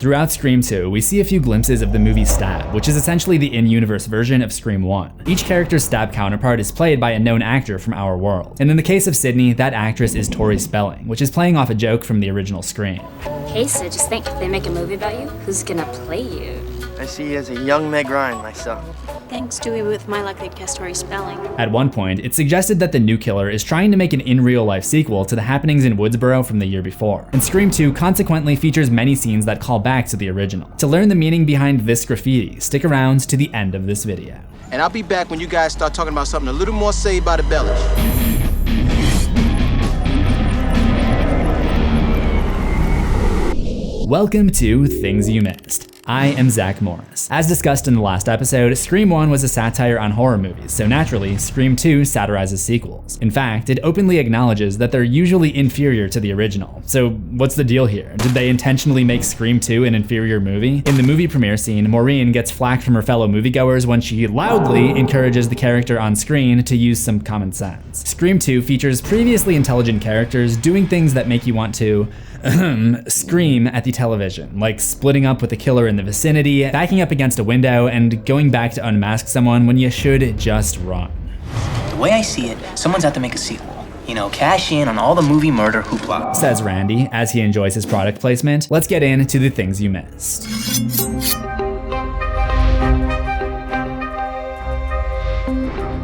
Throughout Scream 2, we see a few glimpses of the movie Stab, which is essentially the in-universe version of Scream 1. Each character's Stab counterpart is played by a known actor from our world. And in the case of Sydney, that actress is Tori Spelling, which is playing off a joke from the original Scream. Hey Sid, just think, if they make a movie about you, who's gonna play you? I see you as a young Meg Ryan myself. Thanks, Dewey. With my luck, they'd cast Tori Spelling. At one point, it's suggested that the new killer is trying to make an in-real-life sequel to the happenings in Woodsboro from the year before. And Scream 2 consequently features many scenes that call back to the original. To learn the meaning behind this graffiti, stick around to the end of this video. And I'll be back when you guys start talking about something a little more saved by the bellish. Welcome to Things You Missed. I am Zach Morris. As discussed in the last episode, Scream 1 was a satire on horror movies, so naturally, Scream 2 satirizes sequels. In fact, it openly acknowledges that they're usually inferior to the original. So what's the deal here? Did they intentionally make Scream 2 an inferior movie? In the movie premiere scene, Maureen gets flack from her fellow moviegoers when she loudly encourages the character on screen to use some common sense. Scream 2 features previously intelligent characters doing things that make you want to scream at the television, like splitting up with the killer in the vicinity, backing up against a window, and going back to unmask someone when you should just run. The way I see it, someone's out to make a sequel. You know, cash in on all the movie murder hoopla. Says Randy, as he enjoys his product placement. Let's get into the things you missed.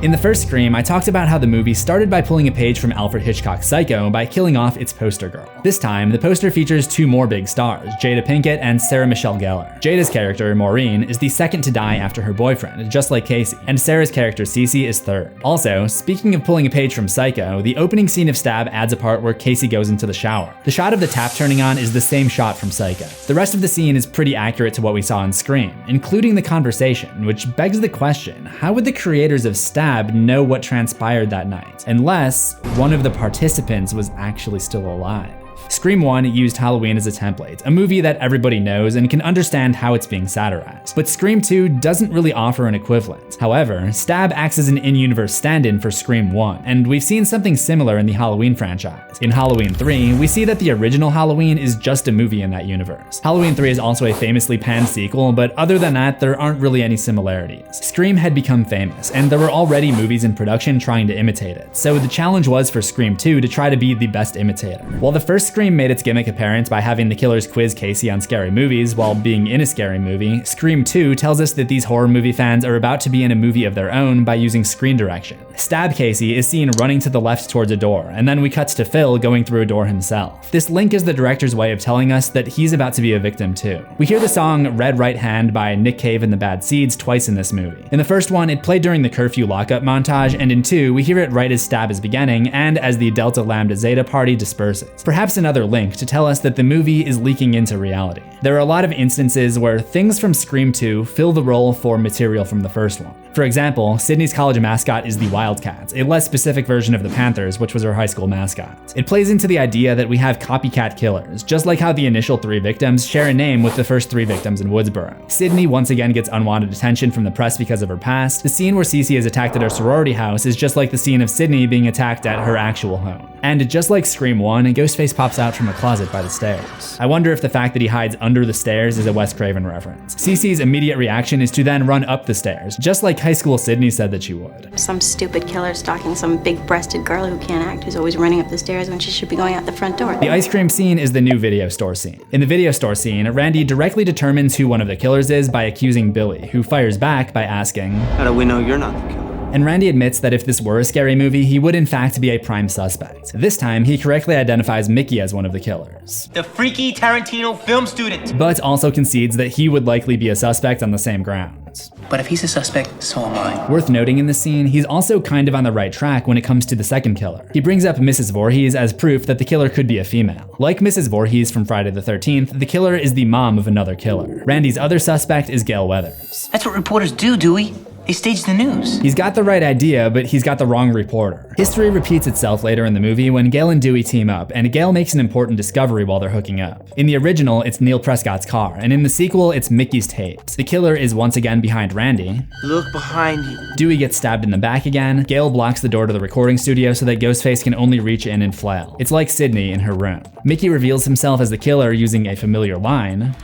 In the first Scream, I talked about how the movie started by pulling a page from Alfred Hitchcock's Psycho by killing off its poster girl. This time, the poster features two more big stars, Jada Pinkett and Sarah Michelle Gellar. Jada's character, Maureen, is the second to die after her boyfriend, just like Casey, and Sarah's character, Cece, is third. Also, speaking of pulling a page from Psycho, the opening scene of Stab adds a part where Casey goes into the shower. The shot of the tap turning on is the same shot from Psycho. The rest of the scene is pretty accurate to what we saw in Scream, including the conversation, which begs the question, how would the creators of Stab know what transpired that night, unless one of the participants was actually still alive? Scream 1 used Halloween as a template, a movie that everybody knows and can understand how it's being satirized. But Scream 2 doesn't really offer an equivalent. However, Stab acts as an in-universe stand-in for Scream 1, and we've seen something similar in the Halloween franchise. In Halloween 3, we see that the original Halloween is just a movie in that universe. Halloween 3 is also a famously panned sequel, but other than that, there aren't really any similarities. Scream had become famous, and there were already movies in production trying to imitate it, so the challenge was for Scream 2 to try to be the best imitator. While the first Scream made its gimmick apparent by having the killers quiz Casey on scary movies while being in a scary movie, Scream 2 tells us that these horror movie fans are about to be in a movie of their own by using screen direction. Stab Casey is seen running to the left towards a door, and then we cut to Phil going through a door himself. This link is the director's way of telling us that he's about to be a victim too. We hear the song Red Right Hand by Nick Cave and the Bad Seeds twice in this movie. In the first one, it played during the curfew lockup montage, and in 2, we hear it right as Stab is beginning and as the Delta Lambda Zeta party disperses. Perhaps another link to tell us that the movie is leaking into reality. There are a lot of instances where things from Scream 2 fill the role for material from the first one. For example, Sydney's college mascot is the Wildcats, a less specific version of the Panthers, which was her high school mascot. It plays into the idea that we have copycat killers, just like how the initial 3 victims share a name with the first 3 victims in Woodsboro. Sydney once again gets unwanted attention from the press because of her past. The scene where Cece is attacked at her sorority house is just like the scene of Sydney being attacked at her actual home. And just like Scream 1, Ghostface pops out from a closet by the stairs. I wonder if the fact that he hides under the stairs is a Wes Craven reference. Cece's immediate reaction is to then run up the stairs, just like high school Sydney said that she would. Some stupid killer stalking some big-breasted girl who can't act, who's always running up the stairs when she should be going out the front door. The ice cream scene is the new video store scene. In the video store scene, Randy directly determines who one of the killers is by accusing Billy, who fires back by asking, How do we know you're not the killer? And Randy admits that if this were a scary movie, he would in fact be a prime suspect. This time, he correctly identifies Mickey as one of the killers. The freaky Tarantino film student. But also concedes that he would likely be a suspect on the same grounds. But if he's a suspect, so am I. Worth noting in this scene, he's also kind of on the right track when it comes to the second killer. He brings up Mrs. Voorhees as proof that the killer could be a female. Like Mrs. Voorhees from Friday the 13th, the killer is the mom of another killer. Randy's other suspect is Gail Weathers. That's what reporters do, Dewey. They stage the news. He's got the right idea, but he's got the wrong reporter. History repeats itself later in the movie when Gail and Dewey team up, and Gail makes an important discovery while they're hooking up. In the original, it's Neil Prescott's car, and in the sequel, it's Mickey's tapes. The killer is once again behind Randy. Look behind you. Dewey gets stabbed in the back again. Gail blocks the door to the recording studio so that Ghostface can only reach in and flail. It's like Sydney in her room. Mickey reveals himself as the killer using a familiar line.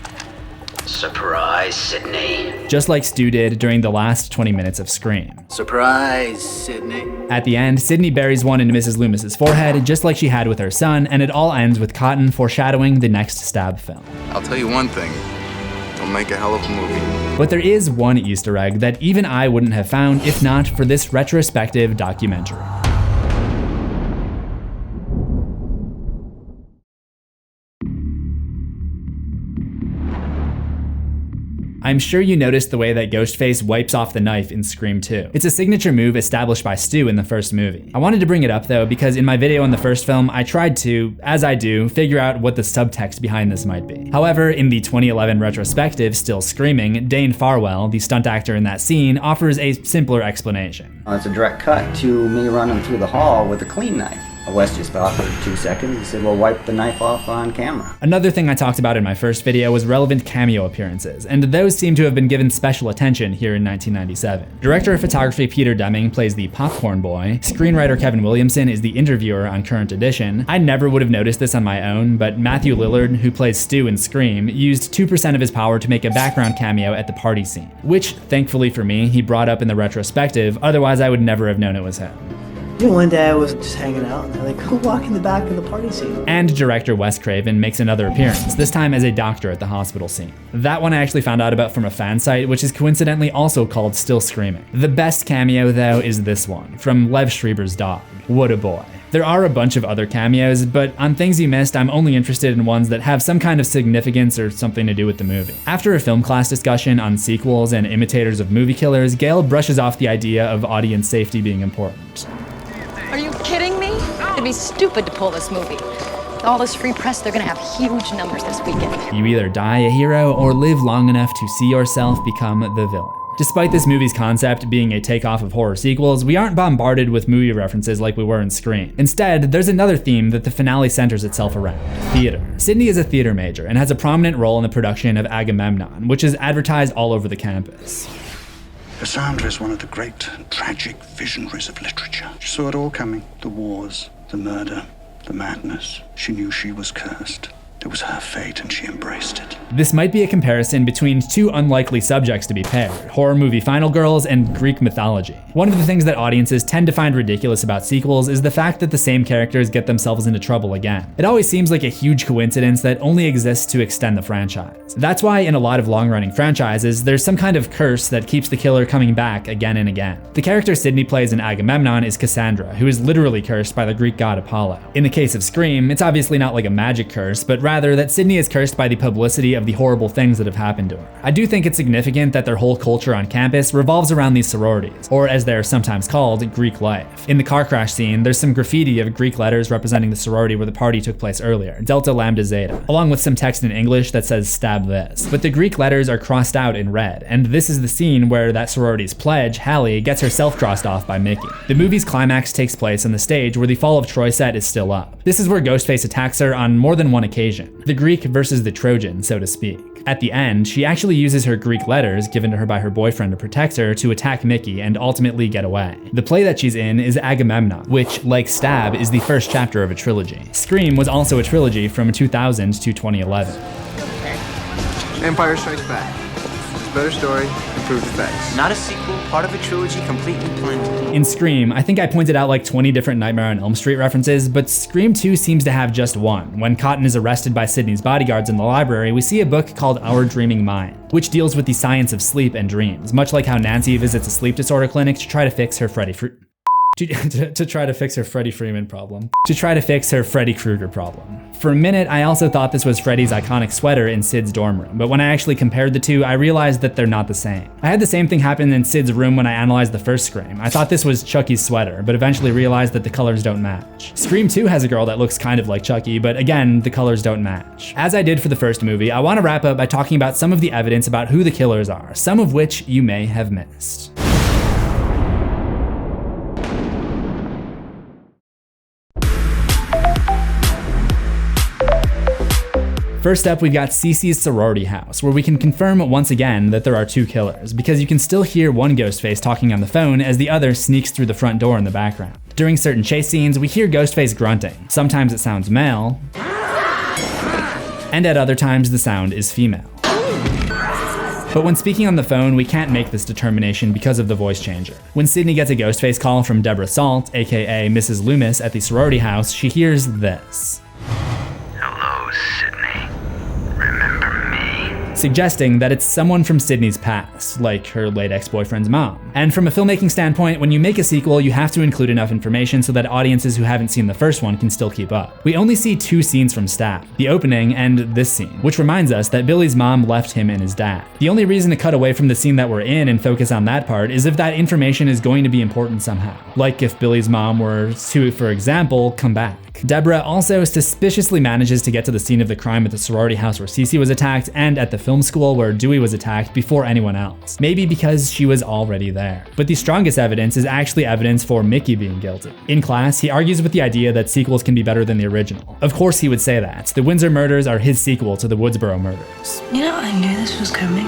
Surprise, Sydney. Just like Stu did during the last 20 minutes of Scream. Surprise, Sydney. At the end, Sydney buries one into Mrs. Loomis's forehead, just like she had with her son, and it all ends with Cotton foreshadowing the next Stab film. I'll tell you one thing, it'll make a hell of a movie. But there is one Easter egg that even I wouldn't have found if not for this retrospective documentary. I'm sure you noticed the way that Ghostface wipes off the knife in Scream 2. It's a signature move established by Stu in the first movie. I wanted to bring it up though because in my video on the first film, I tried to, as I do, figure out what the subtext behind this might be. However, in the 2011 retrospective, Still Screaming, Dane Farwell, the stunt actor in that scene, offers a simpler explanation. It's a direct cut to me running through the hall with a clean knife. Wes just thought for 2 seconds, he said, well, wipe the knife off on camera. Another thing I talked about in my first video was relevant cameo appearances, and those seem to have been given special attention here in 1997. Director of photography Peter Deming plays the popcorn boy, screenwriter Kevin Williamson is the interviewer on Current Edition. I never would have noticed this on my own, but Matthew Lillard, who plays Stu in Scream, used 2% of his power to make a background cameo at the party scene, which, thankfully for me, he brought up in the retrospective, otherwise I would never have known it was him. You know, one day I was just hanging out and they're like, go walk in the back of the party scene. And director Wes Craven makes another appearance, this time as a doctor at the hospital scene. That one I actually found out about from a fan site, which is coincidentally also called Still Screaming. The best cameo though is this one, from Lev Schreiber's dog. What a boy. There are a bunch of other cameos, but on things you missed, I'm only interested in ones that have some kind of significance or something to do with the movie. After a film class discussion on sequels and imitators of movie killers, Gail brushes off the idea of audience safety being important. Are you kidding me? It'd be stupid to pull this movie. With all this free press, they're gonna have huge numbers this weekend. You either die a hero or live long enough to see yourself become the villain. Despite this movie's concept being a takeoff of horror sequels, we aren't bombarded with movie references like we were in Scream. Instead, there's another theme that the finale centers itself around: theater. Sydney is a theater major and has a prominent role in the production of Agamemnon, which is advertised all over the campus. Cassandra is one of the great tragic visionaries of literature. She saw it all coming. The wars, the murder, the madness. She knew she was cursed. It was her fate and she embraced it. This might be a comparison between two unlikely subjects to be paired: horror movie final girls and Greek mythology. One of the things that audiences tend to find ridiculous about sequels is the fact that the same characters get themselves into trouble again. It always seems like a huge coincidence that only exists to extend the franchise. That's why in a lot of long-running franchises, there's some kind of curse that keeps the killer coming back again and again. The character Sydney plays in Agamemnon is Cassandra, who is literally cursed by the Greek god Apollo. In the case of Scream, it's obviously not like a magic curse, but rather that Sydney is cursed by the publicity of the horrible things that have happened to her. I do think it's significant that their whole culture on campus revolves around these sororities, or as they're sometimes called, Greek life. In the car crash scene, there's some graffiti of Greek letters representing the sorority where the party took place earlier, Delta Lambda Zeta, along with some text in English that says "stab this." But the Greek letters are crossed out in red, and this is the scene where that sorority's pledge, Hallie, gets herself crossed off by Mickey. The movie's climax takes place on the stage where the Fall of Troy set is still up. This is where Ghostface attacks her on more than one occasion. The Greek versus the Trojan, so to speak. At the end, she actually uses her Greek letters, given to her by her boyfriend to protect her, to attack Mickey and ultimately get away. The play that she's in is Agamemnon, which, like Stab, is the first chapter of a trilogy. Scream was also a trilogy from 2000 to 2011. Empire Strikes Back. It's a better story, improved effects. Not a sequel, part of a trilogy completely planned. In Scream, I think I pointed out like 20 different Nightmare on Elm Street references, but Scream 2 seems to have just one. When Cotton is arrested by Sydney's bodyguards in the library, we see a book called Our Dreaming Mind, which deals with the science of sleep and dreams, much like how Nancy visits a sleep disorder clinic to try to fix her to try to fix her Freddie Freeman problem. To try to fix her Freddy Krueger problem. For a minute, I also thought this was Freddy's iconic sweater in Sid's dorm room, but when I actually compared the two, I realized that they're not the same. I had the same thing happen in Sid's room when I analyzed the first Scream. I thought this was Chucky's sweater, but eventually realized that the colors don't match. Scream 2 has a girl that looks kind of like Chucky, but again, the colors don't match. As I did for the first movie, I want to wrap up by talking about some of the evidence about who the killers are, some of which you may have missed. First up, we've got Cece's sorority house, where we can confirm once again that there are two killers, because you can still hear one Ghostface talking on the phone as the other sneaks through the front door in the background. During certain chase scenes, we hear Ghostface grunting. Sometimes it sounds male, and at other times the sound is female. But when speaking on the phone, we can't make this determination because of the voice changer. When Sydney gets a Ghostface call from Deborah Salt, aka Mrs. Loomis at the sorority house, she hears this. Hello, Sydney. Remember me? Suggesting that it's someone from Sydney's past, like her late ex-boyfriend's mom. And from a filmmaking standpoint, when you make a sequel, you have to include enough information so that audiences who haven't seen the first one can still keep up. We only see 2 scenes from Stab, the opening and this scene, which reminds us that Billy's mom left him and his dad. The only reason to cut away from the scene that we're in and focus on that part is if that information is going to be important somehow. Like if Billy's mom were to, for example, come back. Deborah also suspiciously manages to get to the scene of the crime at the sorority house where Cece was attacked and at the film school where Dewey was attacked before anyone else. Maybe because she was already there. But the strongest evidence is actually evidence for Mickey being guilty. In class, he argues with the idea that sequels can be better than the original. Of course he would say that. The Windsor murders are his sequel to the Woodsboro murders. You know, I knew this was coming.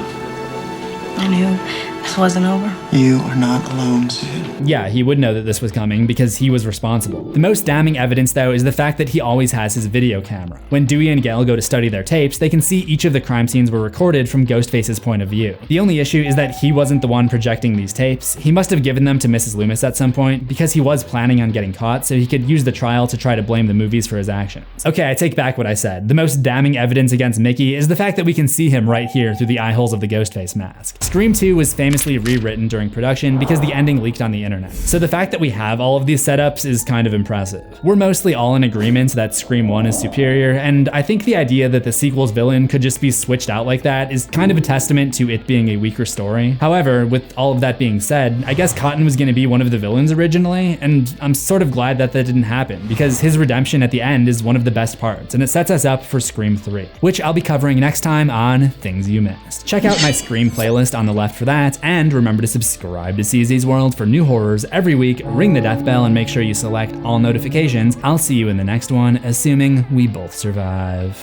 I knew this wasn't over. You are not alone, Sid. Yeah, he would know that this was coming because he was responsible. The most damning evidence, though, is the fact that he always has his video camera. When Dewey and Gail go to study their tapes, they can see each of the crime scenes were recorded from Ghostface's point of view. The only issue is that he wasn't the one projecting these tapes. He must have given them to Mrs. Loomis at some point because he was planning on getting caught, so he could use the trial to try to blame the movies for his actions. Okay, I take back what I said. The most damning evidence against Mickey is the fact that we can see him right here through the eye holes of the Ghostface mask. Scream 2 was famously rewritten during production because the ending leaked on the internet. So the fact that we have all of these setups is kind of impressive. We're mostly all in agreement that Scream 1 is superior, and I think the idea that the sequel's villain could just be switched out like that is kind of a testament to it being a weaker story. However, with all of that being said, I guess Cotton was going to be one of the villains originally, and I'm sort of glad that that didn't happen because his redemption at the end is one of the best parts, and it sets us up for Scream 3, which I'll be covering next time on Things You Missed. Check out my Scream playlist on the left for that, and remember to subscribe to CZsWorld for new horrors every week, ring the death bell, and make sure you select all notifications. I'll see you in the next one, assuming we both survive.